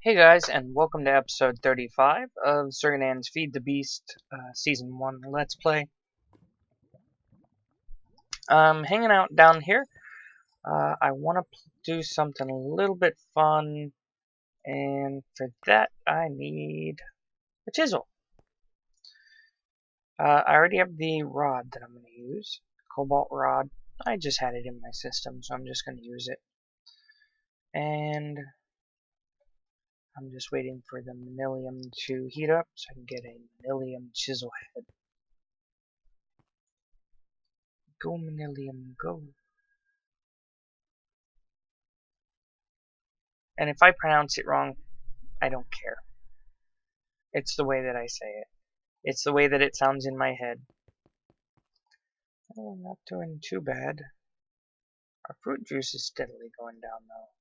Hey guys, and welcome to episode 35 of Zerganan's Feed the Beast Season 1 Let's Play. Hanging out down here. I want to do something a little bit fun, and for that I need a chisel. I already have the rod that I'm going to use, cobalt rod. I just had it in my system, so I'm just going to use it. And I'm just waiting for the manilium to heat up so I can get a manilium chisel head. Go manilium, go. And if I pronounce it wrong, I don't care. It's the way that I say it. It's the way that it sounds in my head. Oh, I'm not doing too bad. Our fruit juice is steadily going down though.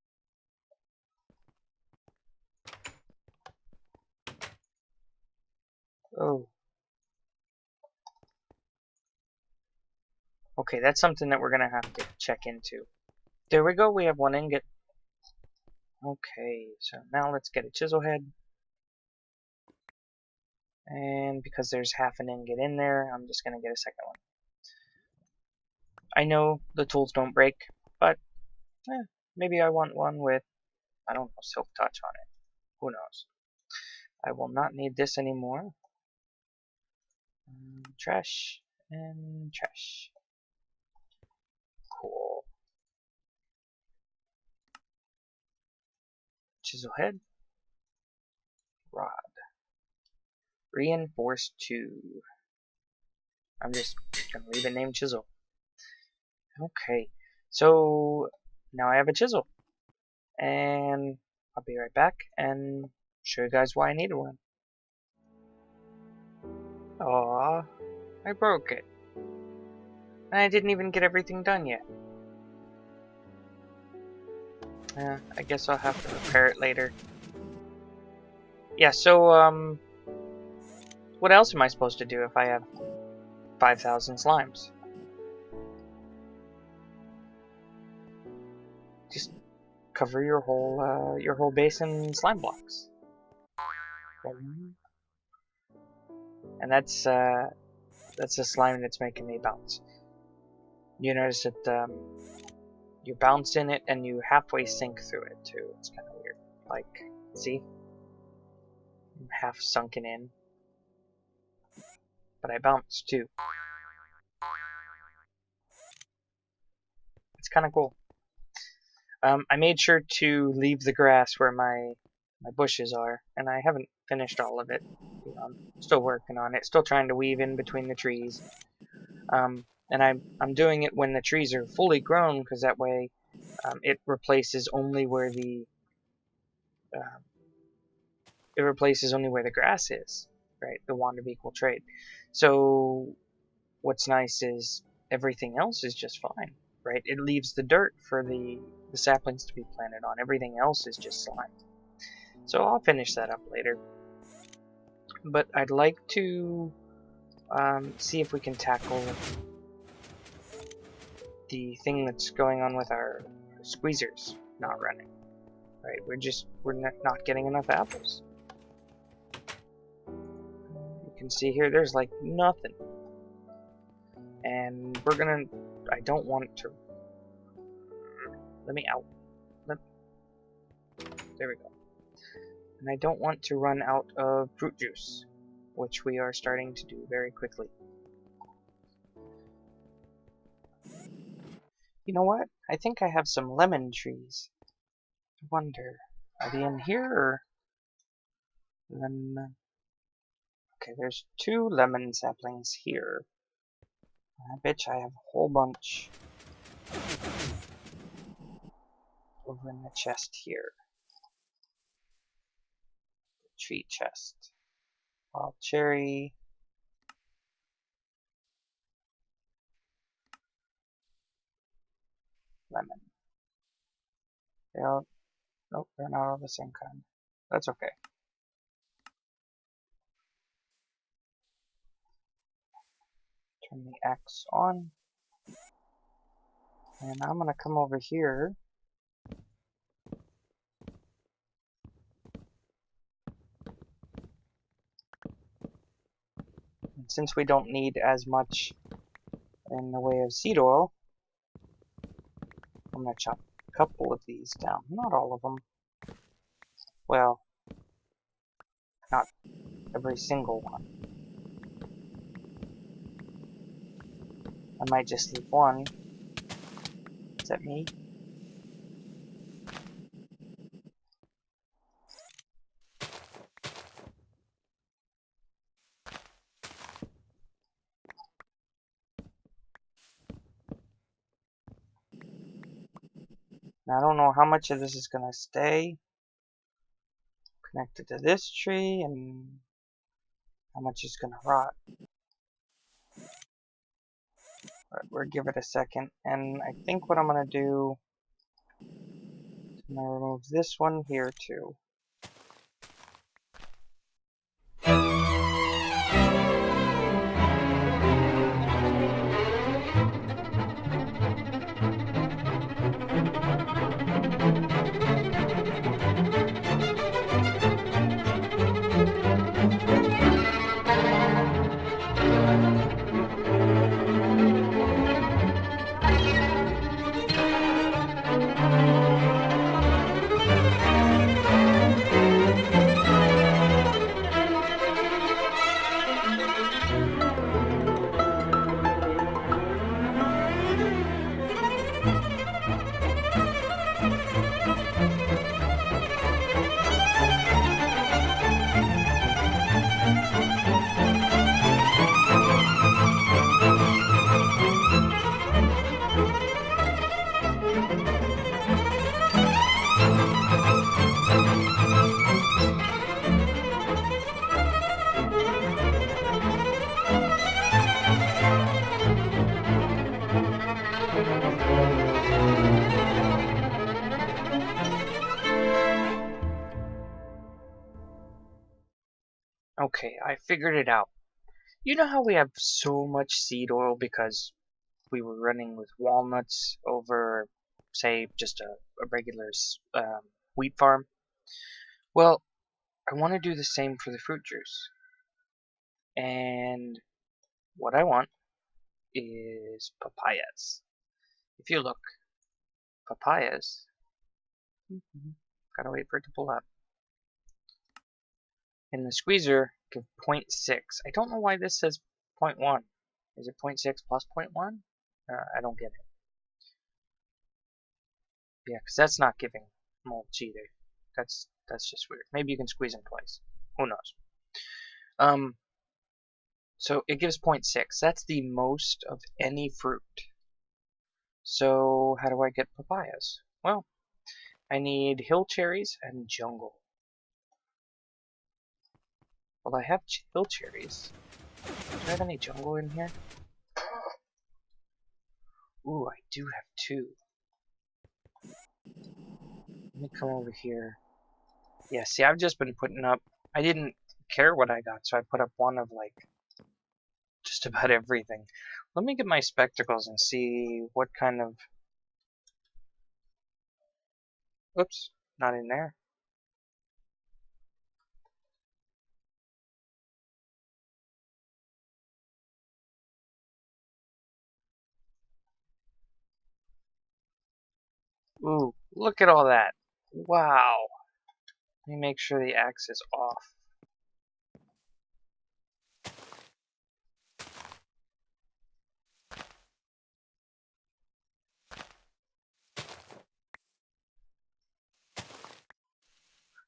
Oh. Okay, that's something that we're going to have to check into. There we go, we have one ingot. Okay, so now let's get a chisel head. And because there's half an ingot in there, I'm just going to get a second one. I know the tools don't break, but maybe I want one with, I don't know, silk touch on it. Who knows? I will not need this anymore. Trash and trash. Cool. Chisel head. Rod. Reinforced 2. I'm just gonna leave it named chisel. Okay, so now I have a chisel. And I'll be right back and show you guys why I needed one. Aw, I broke it. And I didn't even get everything done yet. I guess I'll have to repair it later. Yeah, so, what else am I supposed to do if I have 5,000 slimes? Just cover your whole base in slime blocks. And that's a slime that's making me bounce. You notice that you bounce in it and you halfway sink through it too. It's kind of weird. Like, see? I'm half sunken in. But I bounce too. It's kind of cool. I made sure to leave the grass where my bushes are, and I haven't finished all of it. I'm still working on it, still trying to weave in between the trees. And I'm doing it when the trees are fully grown, because that way it replaces only where the grass is, right? The wand of equal trade. So what's nice is everything else is just fine, right? It leaves the dirt for the saplings to be planted on. Everything else is just slime. So I'll finish that up later. But I'd like to see if we can tackle the thing that's going on with our squeezers not running. Right? We're not getting enough apples. You can see here there's like nothing. And I don't want to, let me out. There we go. And I don't want to run out of fruit juice, which we are starting to do very quickly. You know what? I think I have some lemon trees. I wonder, are they in here or lemon? Okay, there's 2 lemon saplings here. I bet you I have a whole bunch over in the chest here. Tree chest. Wild cherry. Lemon. Nope, they're not all the same kind. That's okay. Turn the axe on. And I'm gonna come over here since we don't need as much in the way of seed oil, I'm going to chop a couple of these down. Not all of them. Well, not every single one. I might just leave one. Is that me? Now, I don't know how much of this is going to stay connected to this tree and how much is going to rot. But we'll give it a second. And I think what I'm going to do is I'm going to remove this one here too. Okay, I figured it out. You know how we have so much seed oil because we were running with walnuts over, say, just a regular wheat farm? Well, I want to do the same for the fruit juice. And what I want is papayas. If you look, papayas, gotta wait for it to pull up. And the squeezer give 0.6. I don't know why this says 0.1. Is it 0.6 plus 0.1? I don't get it. Yeah, because that's not giving mulch either. That's just weird. Maybe you can squeeze them twice. Who knows? So it gives 0.6. That's the most of any fruit. So how do I get papayas? Well, I need hill cherries and jungle. Well, I have hill cherries. Do I have any jungle in here? Ooh, I do have 2. Let me come over here. Yeah, see, I've just been putting up... I didn't care what I got, so I put up one of, like, just about everything. Let me get my spectacles and see what kind of... Oops, not in there. Ooh, look at all that. Wow. Let me make sure the axe is off.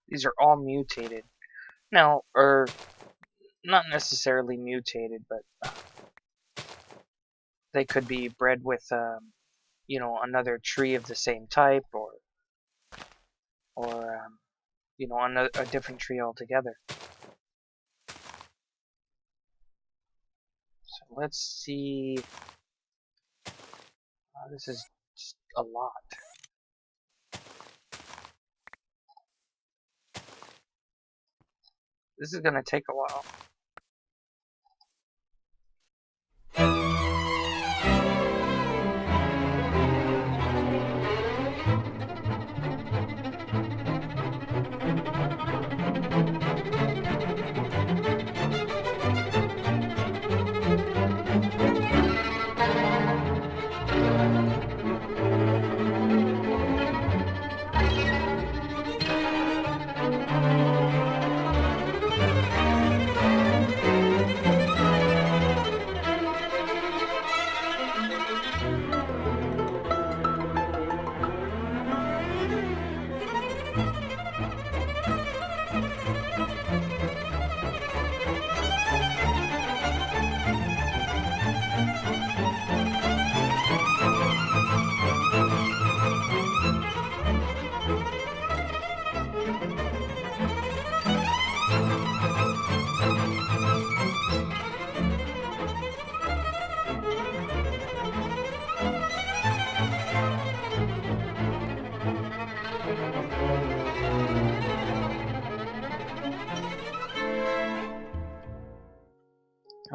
These are all mutated. Now, or not necessarily mutated, but they could be bred with, you know, another tree of the same type, or you know, a different tree altogether. So let's see. This is just a lot. This is gonna take a while.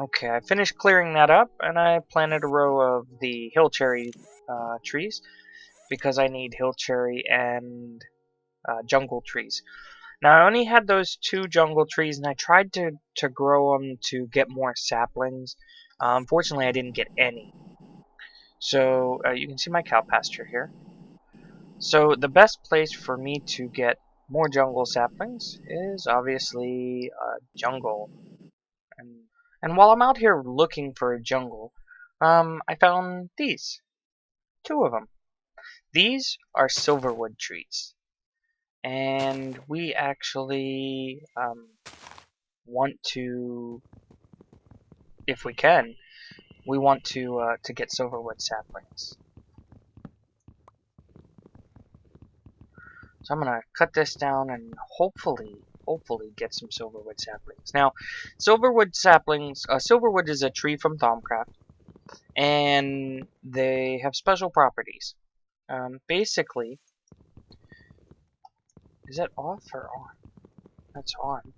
Okay, I finished clearing that up, and I planted a row of the hill cherry trees because I need hill cherry and jungle trees. Now I only had those 2 jungle trees, and I tried to grow them to get more saplings. Unfortunately, I didn't get any. So you can see my cow pasture here. So the best place for me to get more jungle saplings is obviously jungle. And while I'm out here looking for a jungle, I found these. 2 of them. These are silverwood trees. And we actually want to, if we can, we want to get silverwood saplings. So I'm gonna cut this down and hopefully get some silverwood saplings. Now, silverwood saplings, silverwood is a tree from Thaumcraft, and they have special properties. Basically, is that off or on? That's on.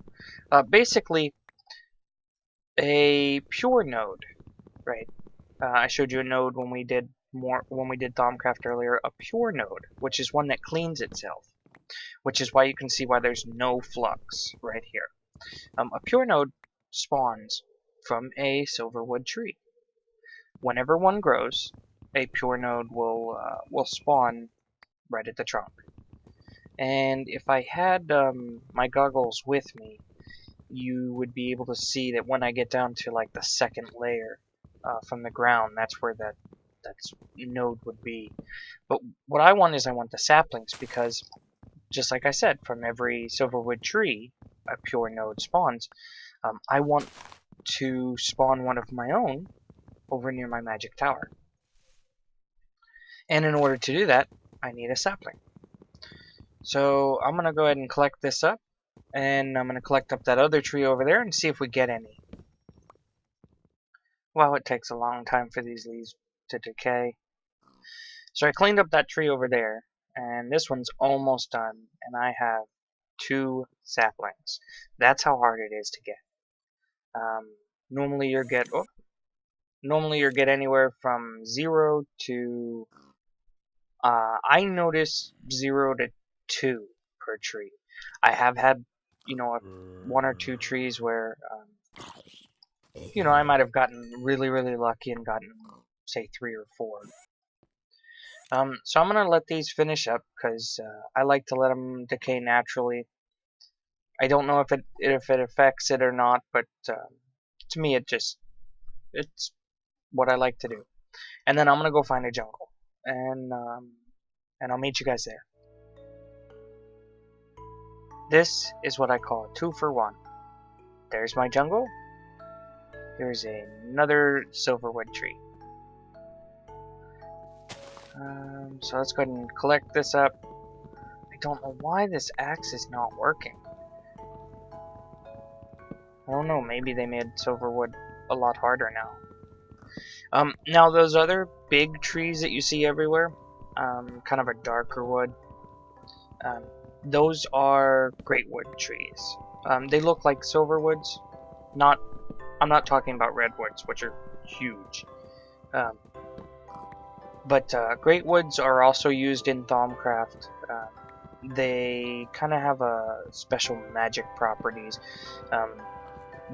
Basically, a pure node, right? I showed you a node when we did Thaumcraft earlier. A pure node, which is one that cleans itself, which is why you can see why there's no flux right here. A pure node spawns from a silverwood tree. Whenever one grows, a pure node will spawn right at the trunk. And if I had my goggles with me, you would be able to see that when I get down to like the second layer from the ground, that's where that node would be. But what I want is I want the saplings, because just like I said, from every silverwood tree a pure node spawns. I want to spawn one of my own over near my magic tower. And in order to do that, I need a sapling. So I'm going to go ahead and collect this up, and I'm going to collect up that other tree over there and see if we get any. Wow, it takes a long time for these leaves to decay. So I cleaned up that tree over there, and this one's almost done, and I have 2 saplings. That's how hard it is to get. Normally you get anywhere from 0 to I notice 0 to 2 per tree. I have had, 1 or 2 trees where I might have gotten really lucky and gotten, say, 3 or 4. So I'm gonna let these finish up because I like to let them decay naturally. I don't know if it affects it or not, but to me it's what I like to do. And then I'm gonna go find a jungle, and I'll meet you guys there. This is what I call a 2 for 1. There's my jungle. There's another silverwood tree. So let's go ahead and collect this up. I don't know why this axe is not working. I don't know, maybe they made silverwood a lot harder now. Now those other big trees that you see everywhere, kind of a darker wood, those are great wood trees. They look like silverwoods. I'm not talking about redwoods, which are huge. But great woods are also used in Thaumcraft. They kind of have a special magic properties.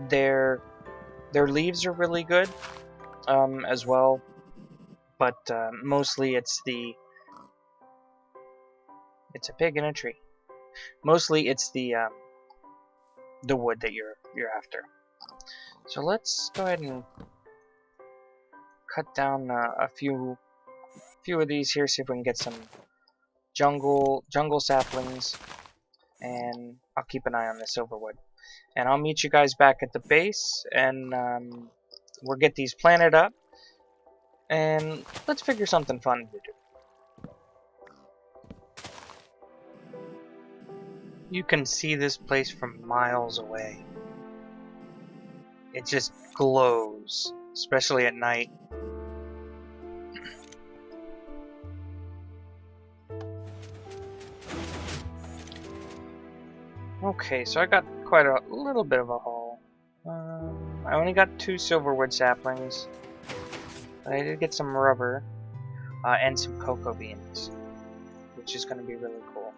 Their leaves are really good as well, but mostly it's a pig in a tree. Mostly it's the wood that you're after. So let's go ahead and cut down a few of these here, see if we can get some jungle saplings, and I'll keep an eye on the silverwood. And I'll meet you guys back at the base, and we'll get these planted up, and let's figure something fun to do. You can see this place from miles away. It just glows, especially at night. Okay, so I got quite a little bit of a haul. I only got 2 silverwood saplings. But I did get some rubber and some cocoa beans, which is going to be really cool.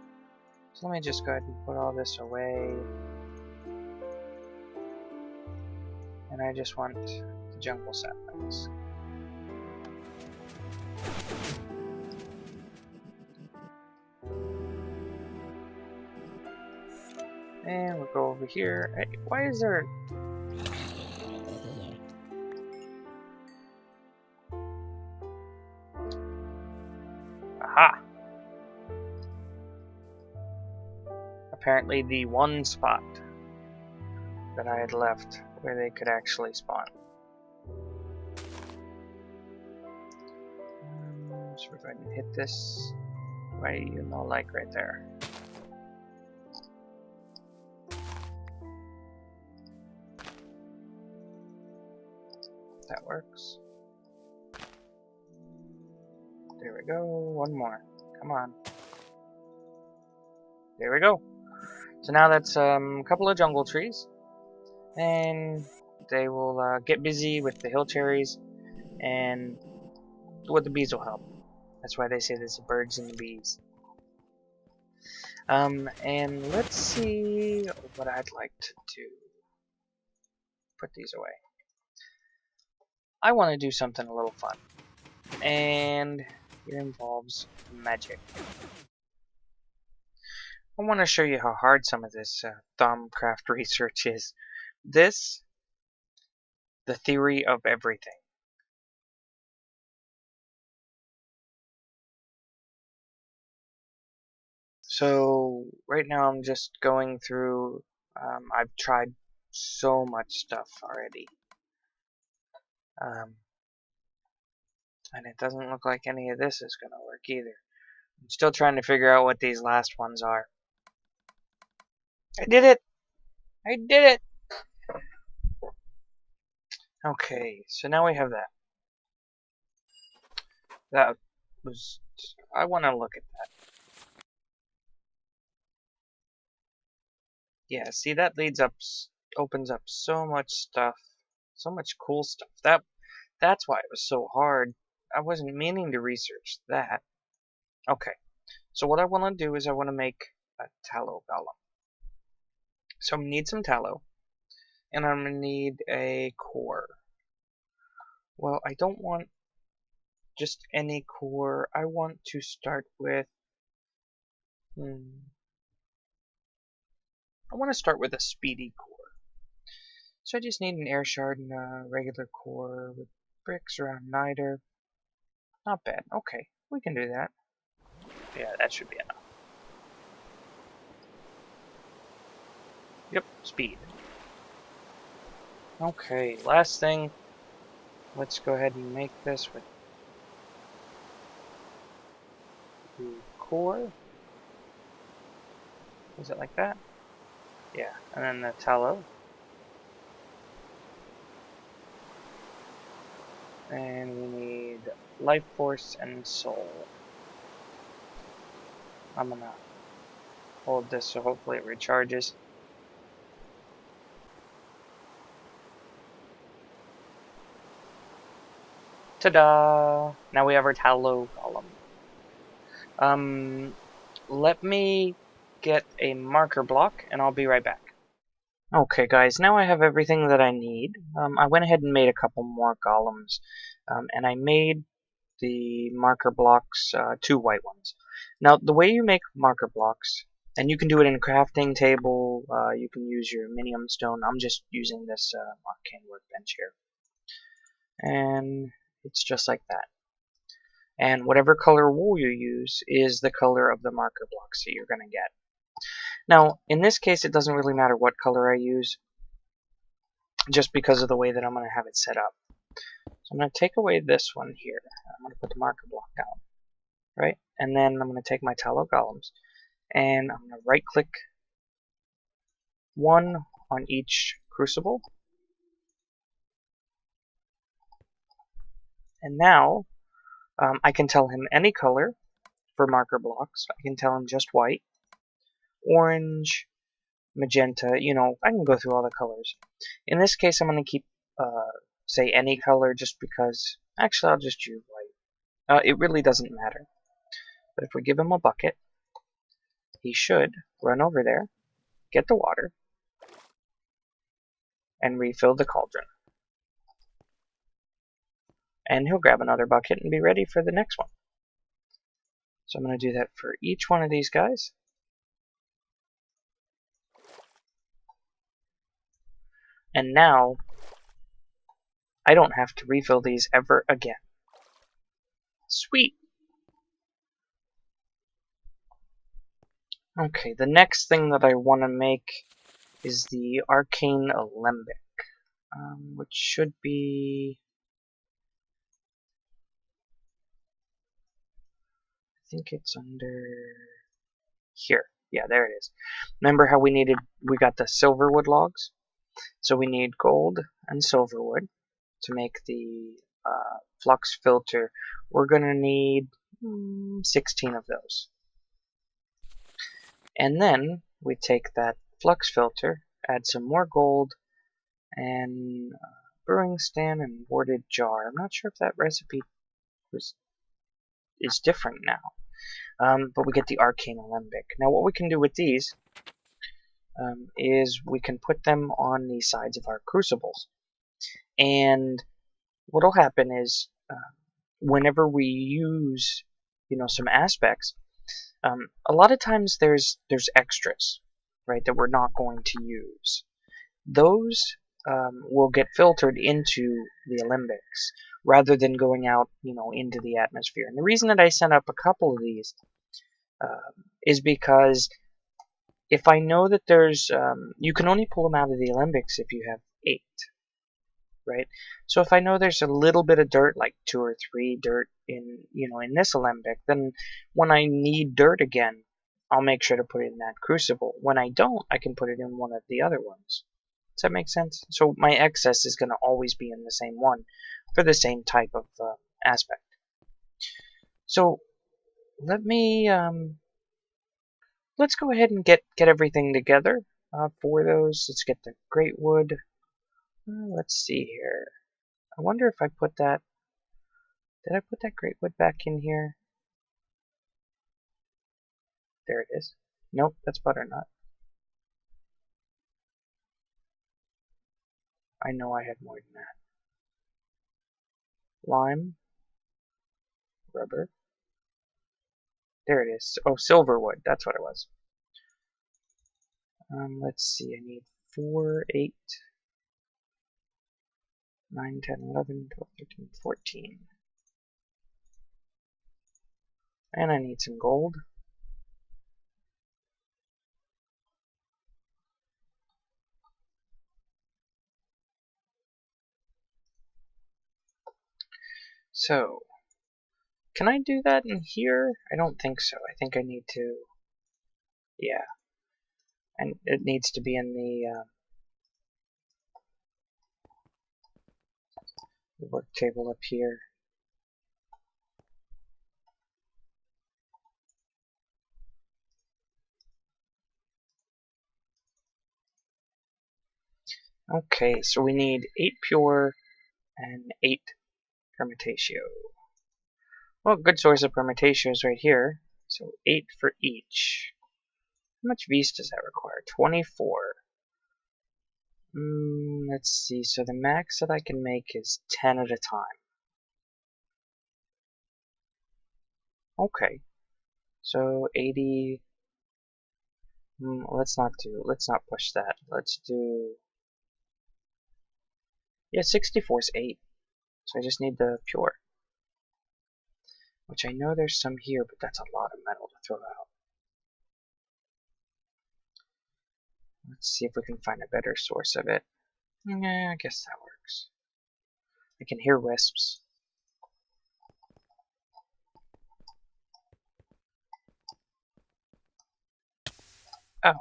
So let me just go ahead and put all this away. And I just want the jungle saplings. And we'll go over here. Hey, why is there... Aha! Apparently the one spot that I had left where they could actually spawn. So we're going to hit this right, like right there. That works. There we go. One more. Come on. There we go. So now that's a couple of jungle trees, and they will get busy with the hill cherries, and what the bees will help. That's why they say there's the birds and the bees. And let's see what I'd like to do. Put these away. I want to do something a little fun, and it involves magic. I want to show you how hard some of this Thumbcraft research is. This, the theory of everything. So right now I'm just going through, I've tried so much stuff already. And it doesn't look like any of this is going to work either. I'm still trying to figure out what these last ones are. I did it! I did it! Okay, so now we have that. That was... I want to look at that. Yeah, see, that leads up... opens up so much stuff. So much cool stuff. That's why it was so hard. I wasn't meaning to research that. Okay, so what I want to do is I want to make a tallow golem. So I'm going to need some tallow, and I'm going to need a core. Well, I don't want just any core. I want to start with... I want to start with a speedy core. So I just need an air shard and a regular core with bricks around niter. Not bad. Okay, we can do that. Yeah, that should be enough. Yep, speed. Okay, last thing. Let's go ahead and make this with the core. Is it like that? Yeah, and then the tallow. And we need life force and soul. I'm gonna hold this so hopefully it recharges. Ta-da! Now we have our tallow golem. Let me get a marker block and I'll be right back. Okay guys, now I have everything that I need. I went ahead and made a couple more golems. And I made the marker blocks, 2 white ones. Now the way you make marker blocks, and you can do it in a crafting table, you can use your minium stone. I'm just using this arcane workbench here. And it's just like that. And whatever color wool you use is the color of the marker blocks that you're going to get. Now, in this case, it doesn't really matter what color I use, just because of the way that I'm going to have it set up. So I'm going to take away this one here. I'm going to put the marker block down, right? And then I'm going to take my tallow golems, and I'm going to right-click one on each crucible. And now, I can tell him any color for marker blocks. I can tell him just white, orange, magenta, I can go through all the colors. In this case, I'm going to keep say any color just because... Actually, I'll just choose white. It really doesn't matter. But if we give him a bucket, he should run over there, get the water, and refill the cauldron. And he'll grab another bucket and be ready for the next one. So I'm going to do that for each one of these guys. And now, I don't have to refill these ever again. Sweet! Okay, the next thing that I want to make is the Arcane Alembic, which should be... I think it's under here. Yeah, there it is. Remember how we got the silverwood logs? So we need gold and silverwood to make the flux filter. We're going to need 16 of those. And then we take that flux filter, add some more gold, and brewing stand and warded jar. I'm not sure if that recipe is different now. But we get the Arcane Alembic. Now what we can do with these is we can put them on the sides of our crucibles. And what'll happen is whenever we use some aspects, a lot of times there's extras, right, that we're not going to use. Those will get filtered into the alembics rather than going out into the atmosphere. And the reason that I sent up a couple of these is because if I know that there's you can only pull them out of the alembics if you have 8, right? So if I know there's a little bit of dirt, like 2 or 3 dirt in in this alembic, then when I need dirt again, I'll make sure to put it in that crucible. When I don't, I can put it in one of the other ones. Does that make sense? So my excess is going to always be in the same one for the same type of aspect. So let me let's go ahead and get everything together for those. Let's get the great wood. Let's see here. I wonder if I put that... Did I put that great wood back in here? There it is. Nope, that's butternut. I know I had more than that. Lime. Rubber. There it is. Oh, silverwood. That's what it was. Let's see. I need 4, 8, 9, 10, 11, 12, 13, 14. And I need some gold. So, can I do that in here? I don't think so. I think I need to... Yeah. And it needs to be in the work table up here. Okay, so we need 8 pure and 8 permutatio. Well, good source of permutatio is right here. So 8 for each. How much vis does that require? 24. Let's see. So the max that I can make is 10 at a time. Okay. So 80. Let's not push that. Let's do... Yeah, 64 is 8. So I just need the pure. Which I know there's some here, but that's a lot of metal to throw out. Let's see if we can find a better source of it. I guess that works. I can hear wisps. Oh.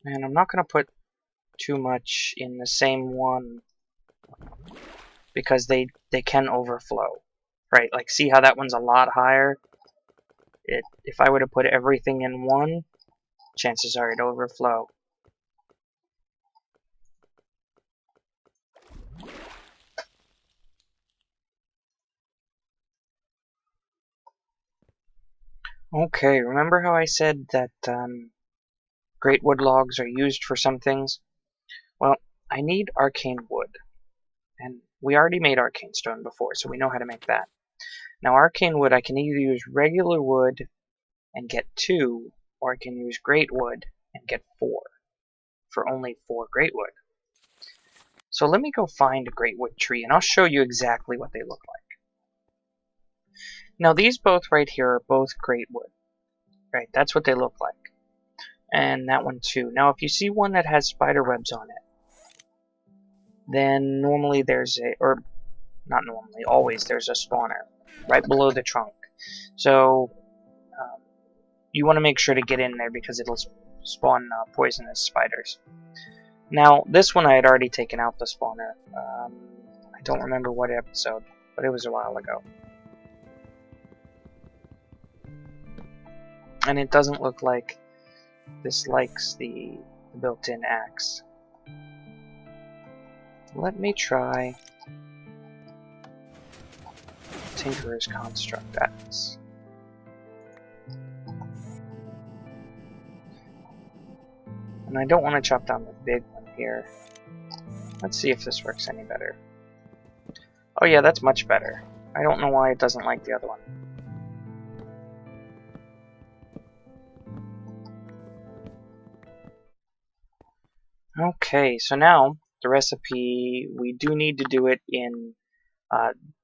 And I'm not going to put too much in the same one because they can overflow. Right, like see how that one's a lot higher? If I were to put everything in one, chances are it'll overflow. Okay, remember how I said that great wood logs are used for some things? Well, I need arcane wood. And we already made arcane stone before, so we know how to make that. Now arcane wood, I can either use regular wood and get 2, or I can use great wood and get 4, for only 4 great wood. So let me go find a great wood tree, and I'll show you exactly what they look like. Now these both right here are both great wood. Right, that's what they look like. And that one too. Now if you see one that has spider webs on it, then normally there's a, or not normally, always there's a spawner right below the trunk. So you want to make sure to get in there because it'll spawn poisonous spiders. Now this one I had already taken out the spawner. I don't remember what episode, but it was a while ago. And it doesn't look like this likes the built-in axe. Let me try Tinkerer's Construct Axe. And I don't want to chop down the big one here. Let's see if this works any better. Oh yeah, that's much better. I don't know why it doesn't like the other one. Okay, so now the recipe, we do need to do it in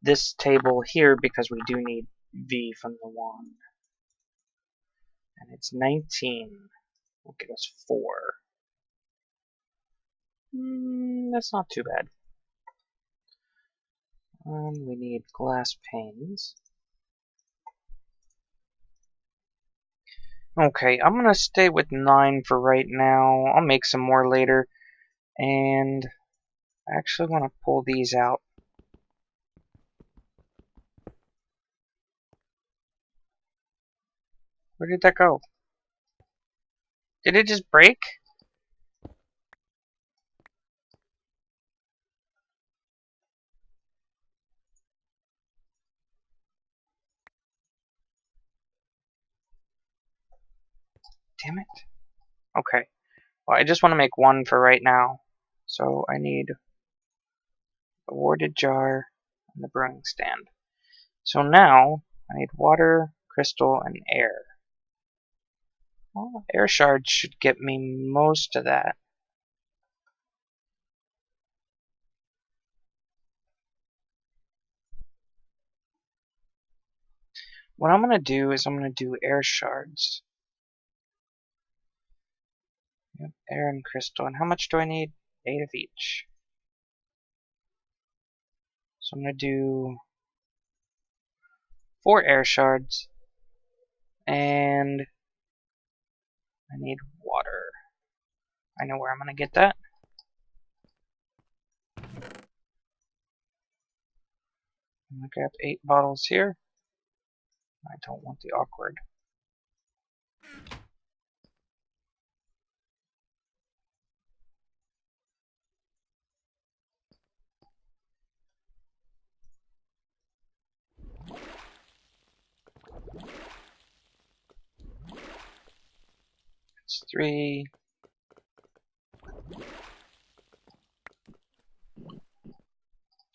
this table here because we do need V from the wand. And it's 19. Will give us 4. That's not too bad. And we need glass panes. Okay, I'm gonna stay with 9 for right now. I'll make some more later. And I actually want to pull these out. Where did that go? Did it just break? Damn it. Okay. Well, I just want to make 1 for right now. So I need a warded jar and the brewing stand. So now I need water, crystal, and air. Well, air shards should get me most of that. What I'm going to do is I'm going to do air shards. Yep, air and crystal. And how much do I need? 8 of each. So I'm going to do 4 air shards. And I need water. I know where I'm going to get that. I'm going to grab 8 bottles here. I don't want the awkward. It's 3.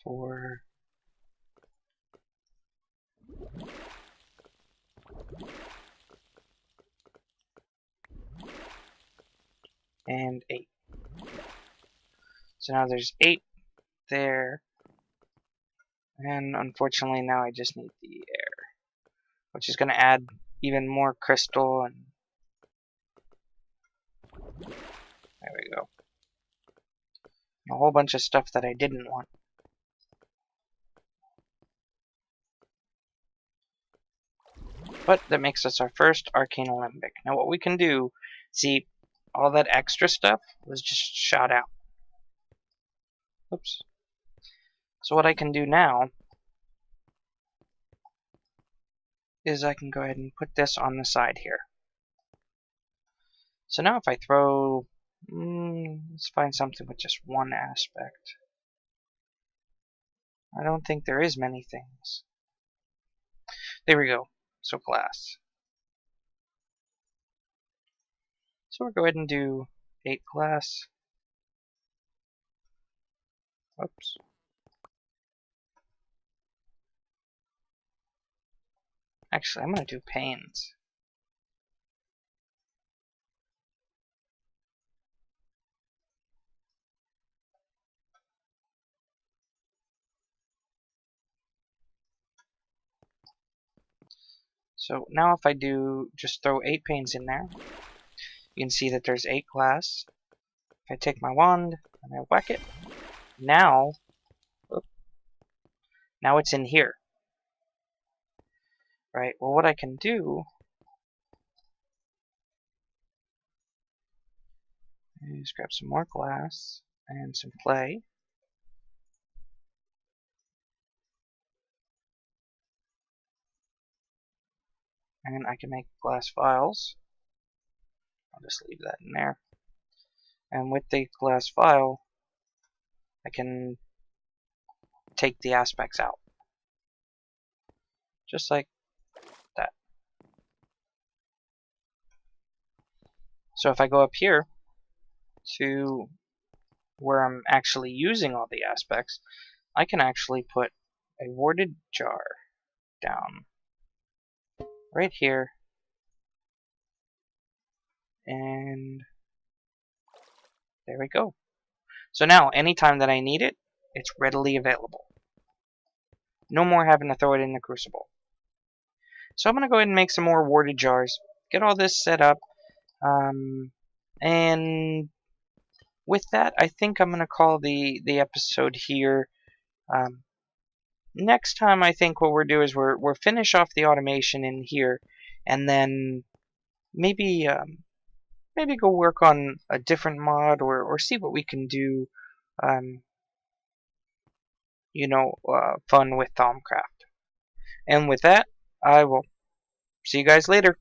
4. And 8. So now there's 8 there. And unfortunately now I just need the air, which is going to add even more crystal, and there we go. And a whole bunch of stuff that I didn't want. But that makes us our first Arcane Alembic. Now what we can do, see, all that extra stuff was just shot out. Oops. So what I can do now is I can go ahead and put this on the side here. So now if I throw, let's find something with just one aspect. I don't think there is many things. There we go. So glass. So we'll go ahead and do 8 glass. Oops. Actually, I'm going to do panes. So now if I do just throw 8 panes in there, you can see that there's 8 glass. If I take my wand and I whack it, now it's in here. Right, well what I can do is grab some more glass and some clay. And I can make glass vials. I'll just leave that in there. And with the glass vial, I can take the aspects out. Just like that. So if I go up here to where I'm actually using all the aspects, I can actually put a warded jar down right here, and there we go. So now anytime that I need it, it's readily available. No more having to throw it in the crucible. So I'm going to go ahead and make some more warded jars, get all this set up, and with that, I think I'm going to call the episode here. Next time, I think what we'll do is we'll finish off the automation in here, and then maybe maybe go work on a different mod or see what we can do, fun with Thaumcraft. And with that, I will see you guys later.